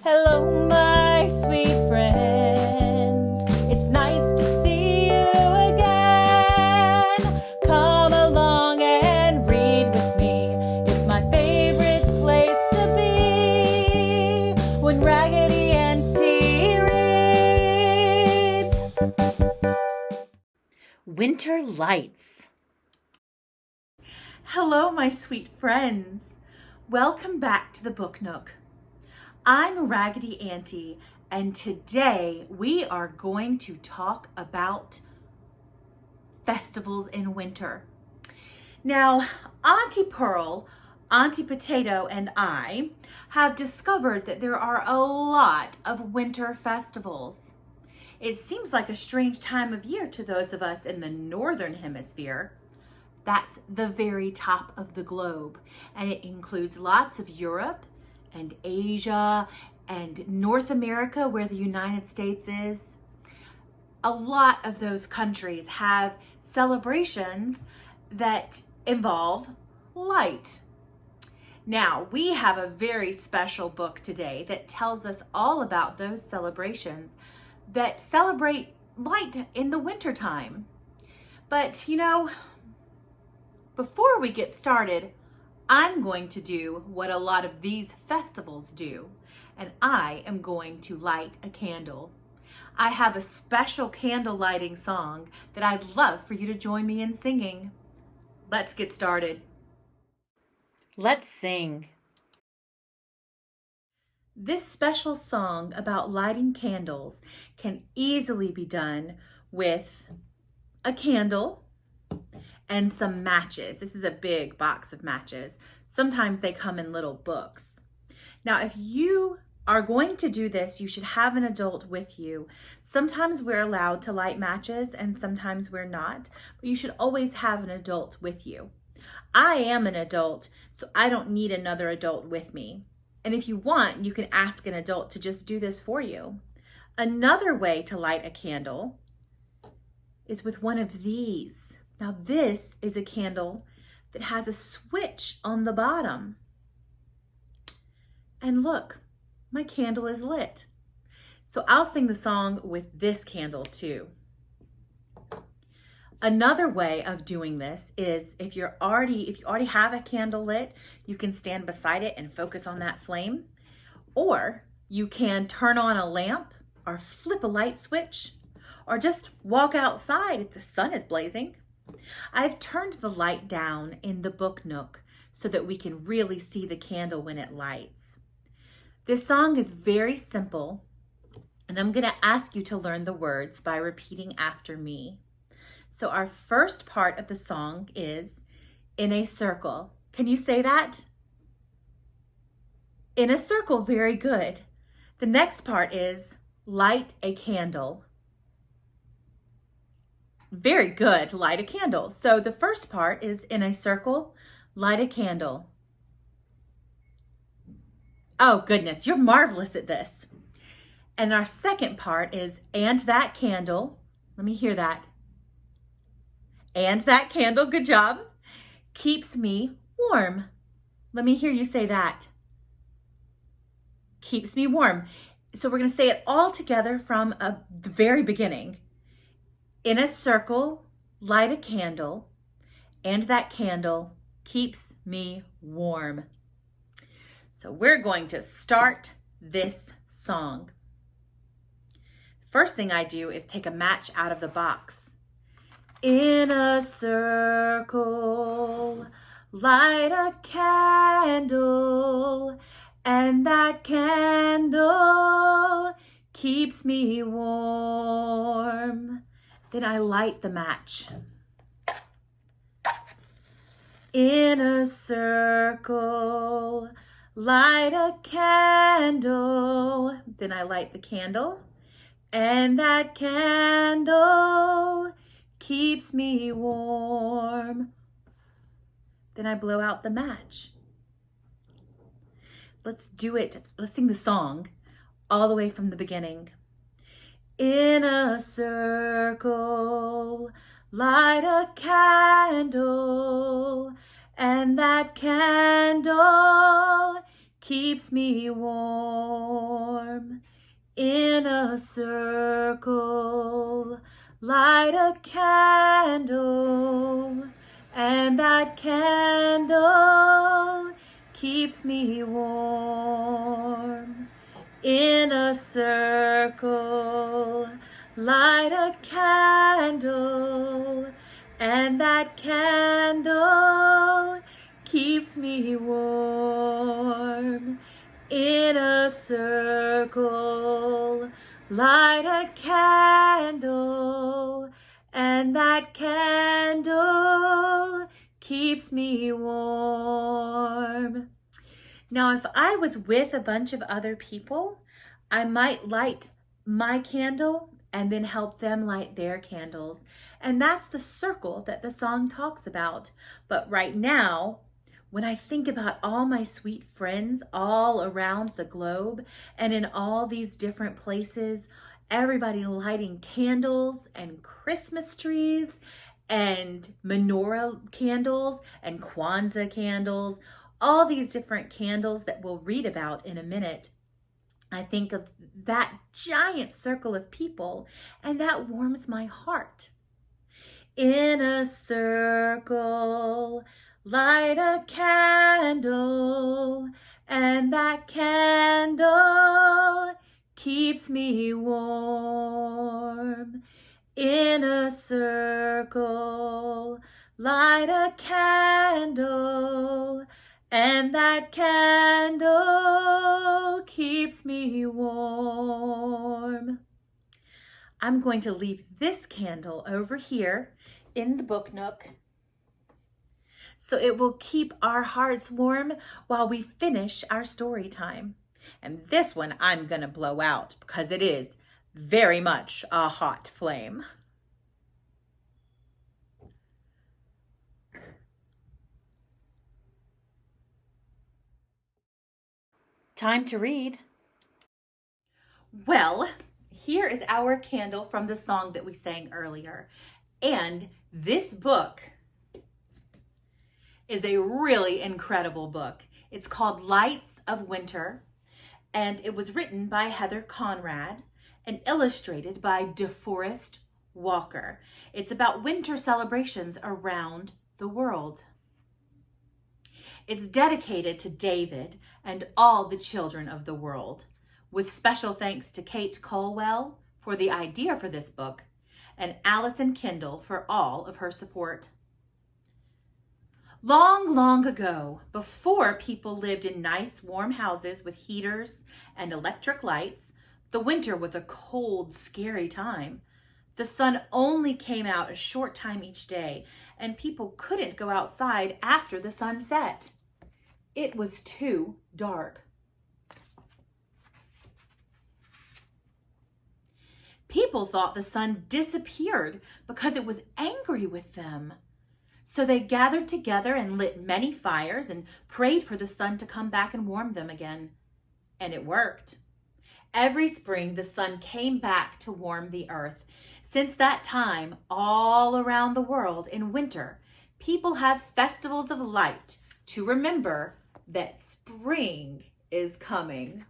Hello, my sweet friends. It's nice to see you again. Come along and read with me. It's my favorite place to be when Raggedy Auntie reads. Winter Lights. Hello, my sweet friends. Welcome back to the Book Nook. I'm Raggedy Auntie, and today we are going to talk about festivals in winter. Now, Auntie Pearl, Auntie Potato, and I have discovered that there are a lot of winter festivals. It seems like a strange time of year to those of us in the northern hemisphere. That's the very top of the globe, and it includes lots of Europe and Asia and North America, where the United States is. A lot of those countries have celebrations that involve light. Now, we have a very special book today that tells us all about those celebrations that celebrate light in the wintertime. But, before we get started, I'm going to do what a lot of these festivals do, and I am going to light a candle. I have a special candle lighting song that I'd love for you to join me in singing. Let's get started. Let's sing. This special song about lighting candles can easily be done with a candle and some matches. This is a big box of matches. Sometimes they come in little books. Now, if you are going to do this, you should have an adult with you. Sometimes we're allowed to light matches and sometimes we're not, but you should always have an adult with you. I am an adult, so I don't need another adult with me. And if you want, you can ask an adult to just do this for you. Another way to light a candle is with one of these. Now, this is a candle that has a switch on the bottom. And look, my candle is lit. So I'll sing the song with this candle too. Another way of doing this is if you already have a candle lit, you can stand beside it and focus on that flame. Or you can turn on a lamp or flip a light switch or just walk outside if the sun is blazing. I've turned the light down in the book nook so that we can really see the candle when it lights. This song is very simple, and I'm going to ask you to learn the words by repeating after me. So our first part of the song is in a circle. Can you say that? In a circle, very good. The next part is light a candle. Very good, light a candle. So the first part is in a circle, light a candle. Oh goodness, you're marvelous at this. And our second part is, and that candle, let me hear that. And that candle, good job, keeps me warm. Let me hear you say that. Keeps me warm. So we're gonna say it all together from the very beginning. In a circle, light a candle, and that candle keeps me warm. So we're going to start this song. First thing I do is take a match out of the box. In a circle, light a candle, and that candle keeps me warm. Then I light the match. In a circle, light a candle. Then I light the candle, and that candle keeps me warm. Then I blow out the match. Let's do it. Let's sing the song all the way from the beginning. In a circle, light a candle, and that candle keeps me warm. In a circle, light a candle, and that candle keeps me warm. In a circle, light a candle, and that candle keeps me warm. In a circle, light a candle, and that candle keeps me warm. Now, if I was with a bunch of other people, I might light my candle and then help them light their candles. And that's the circle that the song talks about. But right now, when I think about all my sweet friends all around the globe and in all these different places, everybody lighting candles and Christmas trees and menorah candles and Kwanzaa candles, all these different candles that we'll read about in a minute, I think of that giant circle of people, and that warms my heart. In a circle, light a candle, and that candle keeps me warm. In a circle, light a candle, and that candle keeps me warm. I'm going to leave this candle over here in the book nook so it will keep our hearts warm while we finish our story time. And this one I'm going to blow out because it is very much a hot flame. Time to read. Well, here is our candle from the song that we sang earlier. And this book is a really incredible book. It's called Lights of Winter, and it was written by Heather Conrad and illustrated by DeForest Walker. It's about winter celebrations around the world. It's dedicated to David and all the children of the world, with special thanks to Kate Colwell for the idea for this book and Allison Kendall for all of her support. Long, long ago, before people lived in nice, warm houses with heaters and electric lights, the winter was a cold, scary time. The sun only came out a short time each day, and people couldn't go outside after the sun set. It was too dark. People thought the sun disappeared because it was angry with them. So they gathered together and lit many fires and prayed for the sun to come back and warm them again. And it worked. Every spring, the sun came back to warm the earth. Since that time, all around the world in winter, people have festivals of light to remember that spring is coming.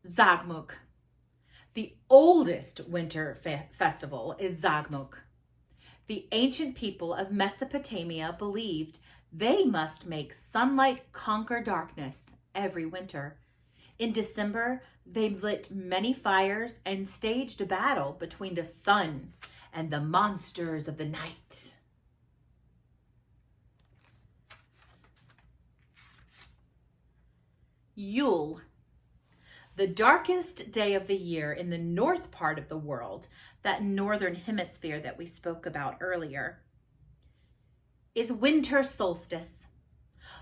Zagmuk. The oldest winter festival is Zagmuk. The ancient people of Mesopotamia believed they must make sunlight conquer darkness every winter. In December, they lit many fires and staged a battle between the sun and the monsters of the night. Yule. The darkest day of the year in the north part of the world, that northern hemisphere that we spoke about earlier, is winter solstice.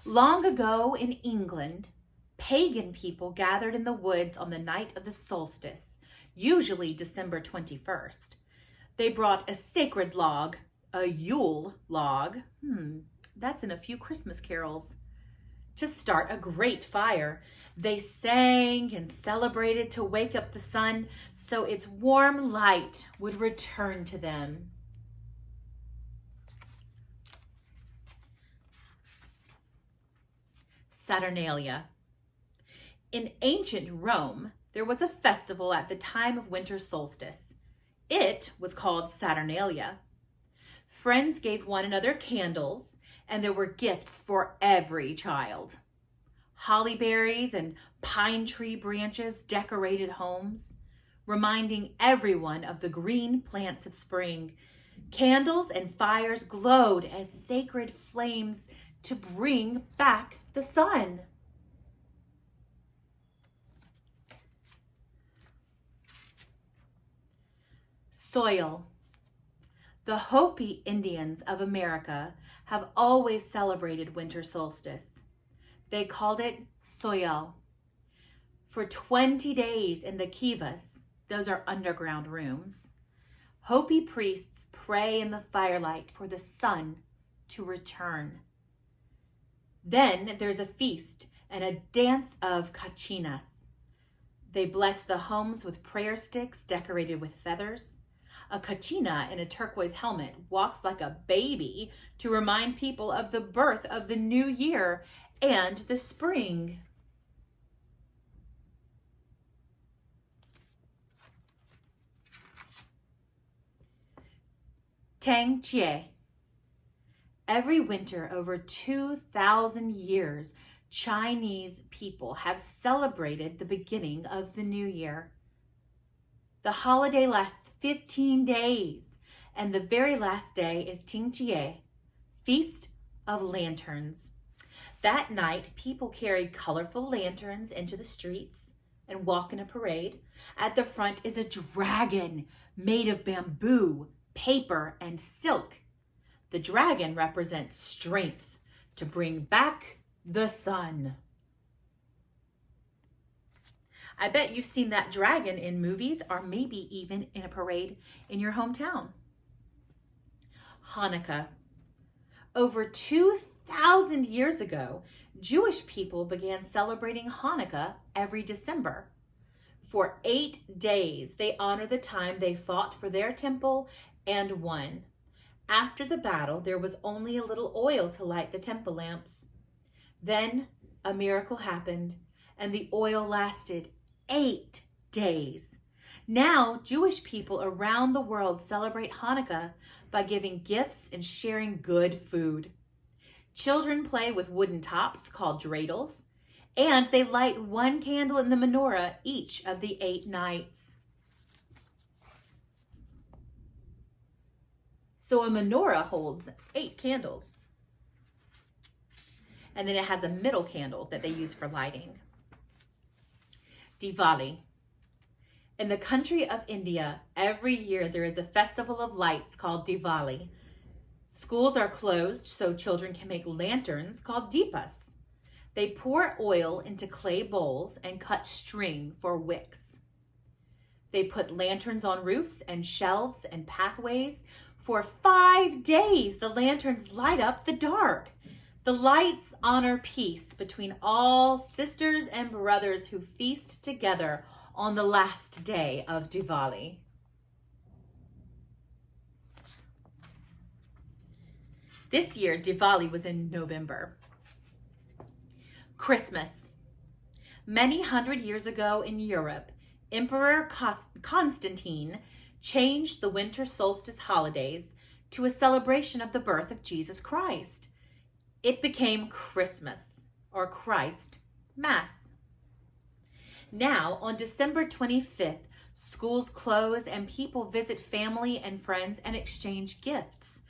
Long ago in England, pagan people gathered in the woods on the night of the solstice, usually December 21st. They brought a sacred log, a Yule log, that's in a few Christmas carols, to start a great fire. They sang and celebrated to wake up the sun so its warm light would return to them. Saturnalia. In ancient Rome, there was a festival at the time of winter solstice. It was called Saturnalia. Friends gave one another candles, and there were gifts for every child. Holly berries and pine tree branches decorated homes, reminding everyone of the green plants of spring. Candles and fires glowed as sacred flames to bring back the sun. Soil. The Hopi Indians of America have always celebrated winter solstice. They called it Soyal. For 20 days in the kivas, those are underground rooms, Hopi priests pray in the firelight for the sun to return. Then there's a feast and a dance of kachinas. They bless the homes with prayer sticks decorated with feathers. A kachina in a turquoise helmet walks like a baby to remind people of the birth of the new year and the spring. Tang Chie. Every winter over 2,000 years, Chinese people have celebrated the beginning of the new year. The holiday lasts 15 days, and the very last day is Ting Chie, Feast of Lanterns. That night, people carry colorful lanterns into the streets and walk in a parade. At the front is a dragon made of bamboo, paper, and silk. The dragon represents strength to bring back the sun. I bet you've seen that dragon in movies or maybe even in a parade in your hometown. Hanukkah. Over 2,000 years ago, Jewish people began celebrating Hanukkah every December. For 8 days, they honor the time they fought for their temple and won. After the battle, there was only a little oil to light the temple lamps. Then a miracle happened, and the oil lasted 8 days. Now, Jewish people around the world celebrate Hanukkah by giving gifts and sharing good food. Children play with wooden tops called dreidels, and they light one candle in the menorah each of the 8 nights. So a menorah holds 8 candles. And then it has a middle candle that they use for lighting. Diwali. In the country of India, every year there is a festival of lights called Diwali. Schools are closed so children can make lanterns called deepas. They pour oil into clay bowls and cut string for wicks. They put lanterns on roofs and shelves and pathways. For 5 days, the lanterns light up the dark. The lights honor peace between all sisters and brothers who feast together on the last day of Diwali. This year, Diwali was in November. Christmas. Many hundred years ago in Europe, Emperor Constantine changed the winter solstice holidays to a celebration of the birth of Jesus Christ. It became Christmas, or Christ Mass. Now, on December 25th, schools close and people visit family and friends and exchange gifts.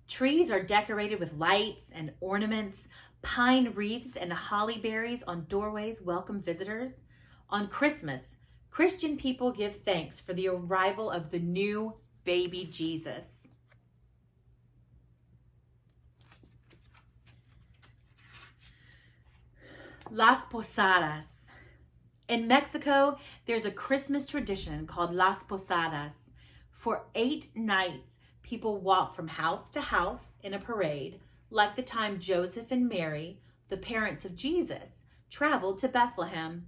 Trees are decorated with lights and ornaments. Pine wreaths and holly berries on doorways welcome visitors. On Christmas, Christian people give thanks for the arrival of the new baby Jesus. Las Posadas. In Mexico, there's a Christmas tradition called Las Posadas. For 8 nights, people walk from house to house in a parade, like the time Joseph and Mary, the parents of Jesus, traveled to Bethlehem.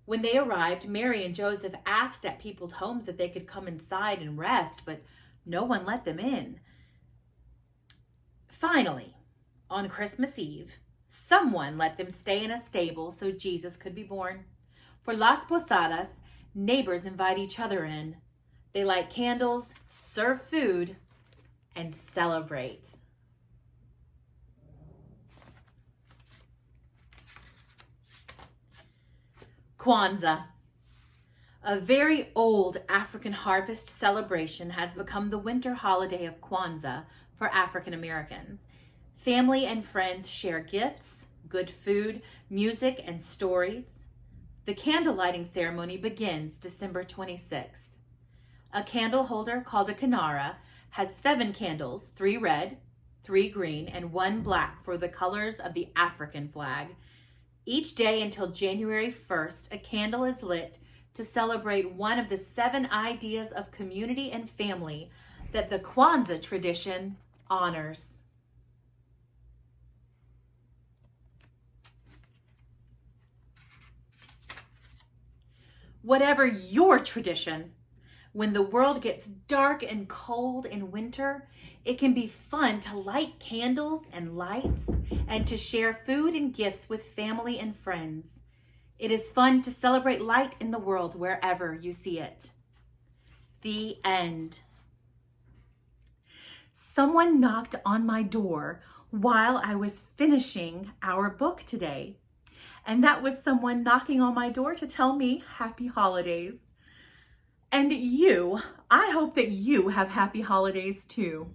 When they arrived, Mary and Joseph asked at people's homes if they could come inside and rest, but no one let them in. Finally, on Christmas Eve, Someone let them stay in a stable so Jesus could be born. For Las Posadas, neighbors invite each other in. They light candles, serve food, and celebrate. Kwanzaa. A very old African harvest celebration has become the winter holiday of Kwanzaa for African Americans. Family and friends share gifts, good food, music, and stories. The candle lighting ceremony begins December 26th. A candle holder called a kinara has 7 candles, 3 red, 3 green, and 1 black for the colors of the African flag. Each day until January 1st, a candle is lit to celebrate one of the 7 ideas of community and family that the Kwanzaa tradition honors. Whatever your tradition, when the world gets dark and cold in winter, it can be fun to light candles and lights and to share food and gifts with family and friends. It is fun to celebrate light in the world wherever you see it. The end. Someone knocked on my door while I was finishing our book today. And that was someone knocking on my door to tell me happy holidays. And I hope that you have happy holidays too.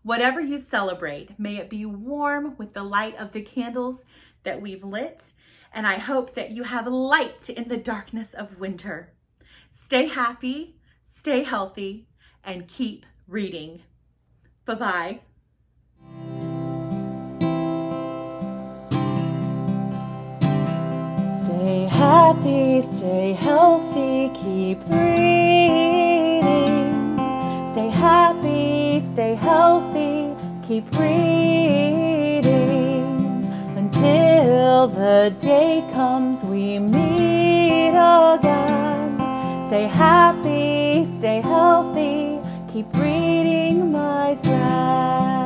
Whatever you celebrate, may it be warm with the light of the candles that we've lit. And I hope that you have light in the darkness of winter. Stay happy, stay healthy, and keep reading. Bye-bye. Stay happy, stay healthy, keep reading. Stay happy, stay healthy, keep reading. Until the day comes we meet again. Stay happy, stay healthy, keep reading, my friend.